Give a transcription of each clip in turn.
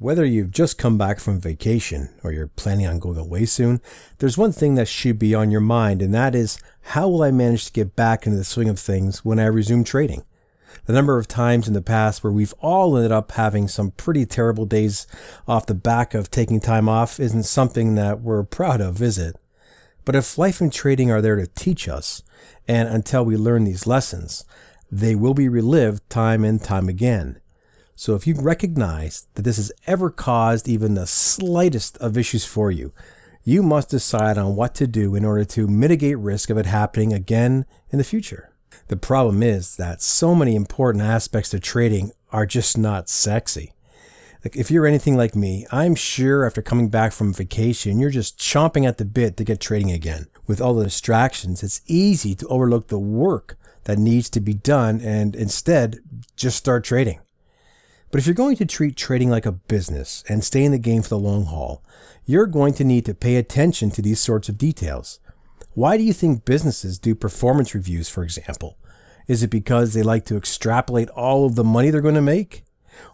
Whether you've just come back from vacation or you're planning on going away soon, there's one thing that should be on your mind, and that is, how will I manage to get back into the swing of things when I resume trading? The number of times in the past where we've all ended up having some pretty terrible days off the back of taking time off isn't something that we're proud of, is it? But if life and trading are there to teach us, and until we learn these lessons, they will be relived time and time again. So if you recognize that this has ever caused even the slightest of issues for you, you must decide on what to do in order to mitigate risk of it happening again in the future. The problem is that so many important aspects of trading are just not sexy. Like, if you're anything like me, I'm sure after coming back from vacation, you're just chomping at the bit to get trading again. With all the distractions, it's easy to overlook the work that needs to be done and instead just start trading. But if you're going to treat trading like a business and stay in the game for the long haul, you're going to need to pay attention to these sorts of details. Why do you think businesses do performance reviews, for example? Is it because they like to extrapolate all of the money they're going to make?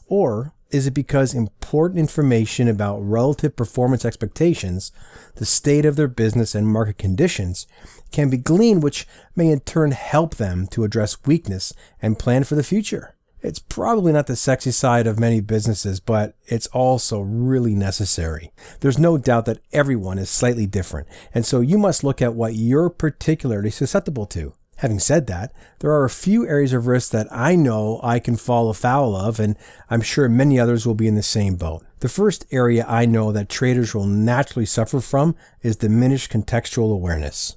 Or is it because important information about relative performance expectations, the state of their business and market conditions, can be gleaned, which may in turn help them to address weakness and plan for the future? It's probably not the sexy side of many businesses, but it's also really necessary. There's no doubt that everyone is slightly different, and so you must look at what you're particularly susceptible to. Having said that, there are a few areas of risk that I know I can fall afoul of, and I'm sure many others will be in the same boat. The first area I know that traders will naturally suffer from is diminished contextual awareness.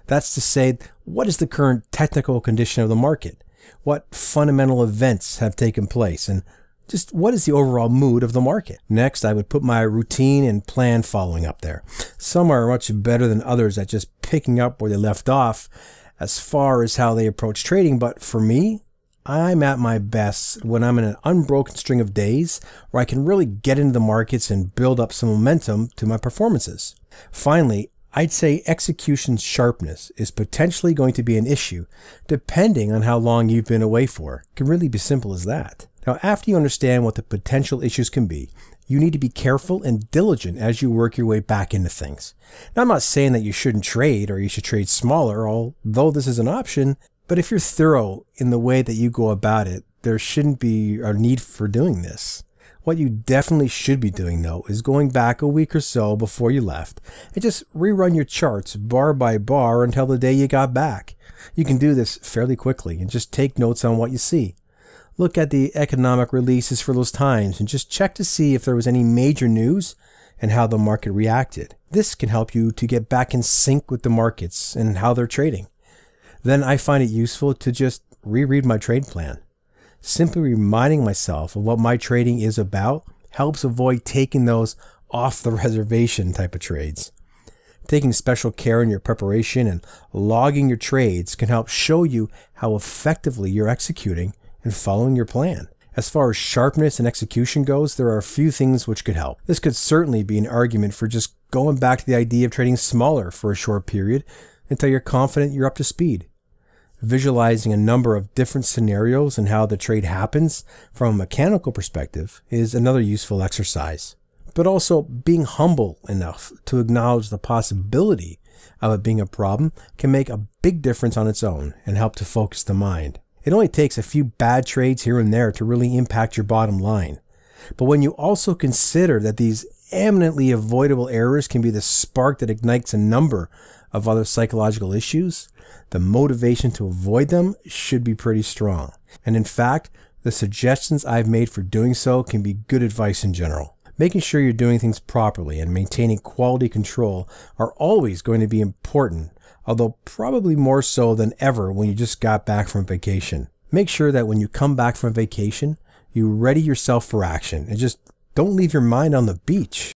That's to say, what is the current technical condition of the market? What fundamental events have taken place, and just what is the overall mood of the market? Next, I would put my routine and plan following up there. Some are much better than others at just picking up where they left off as far as how they approach trading, but for me, I'm at my best when I'm in an unbroken string of days where I can really get into the markets and build up some momentum to my performances. Finally, I'd say execution sharpness is potentially going to be an issue depending on how long you've been away for. It can really be simple as that. Now, after you understand what the potential issues can be, you need to be careful and diligent as you work your way back into things. Now, I'm not saying that you shouldn't trade or you should trade smaller, although this is an option, but if you're thorough in the way that you go about it, there shouldn't be a need for doing this. What you definitely should be doing, though, is going back a week or so before you left and just rerun your charts bar by bar until the day you got back. You can do this fairly quickly and just take notes on what you see. Look at the economic releases for those times and just check to see if there was any major news and how the market reacted. This can help you to get back in sync with the markets and how they're trading. Then I find it useful to just reread my trade plan. Simply reminding myself of what my trading is about helps avoid taking those off the reservation type of trades. Taking special care in your preparation and logging your trades can help show you how effectively you're executing and following your plan. As far as sharpness and execution goes, there are a few things which could help. This could certainly be an argument for just going back to the idea of trading smaller for a short period until you're confident you're up to speed. Visualizing a number of different scenarios and how the trade happens from a mechanical perspective is another useful exercise. But also being humble enough to acknowledge the possibility of it being a problem can make a big difference on its own and help to focus the mind. It only takes a few bad trades here and there to really impact your bottom line. But when you also consider that these eminently avoidable errors can be the spark that ignites a number of other psychological issues, the motivation to avoid them should be pretty strong. And in fact, the suggestions I've made for doing so can be good advice in general. Making sure you're doing things properly and maintaining quality control are always going to be important, although probably more so than ever when you just got back from vacation. Make sure that when you come back from vacation, you ready yourself for action and just don't leave your mind on the beach.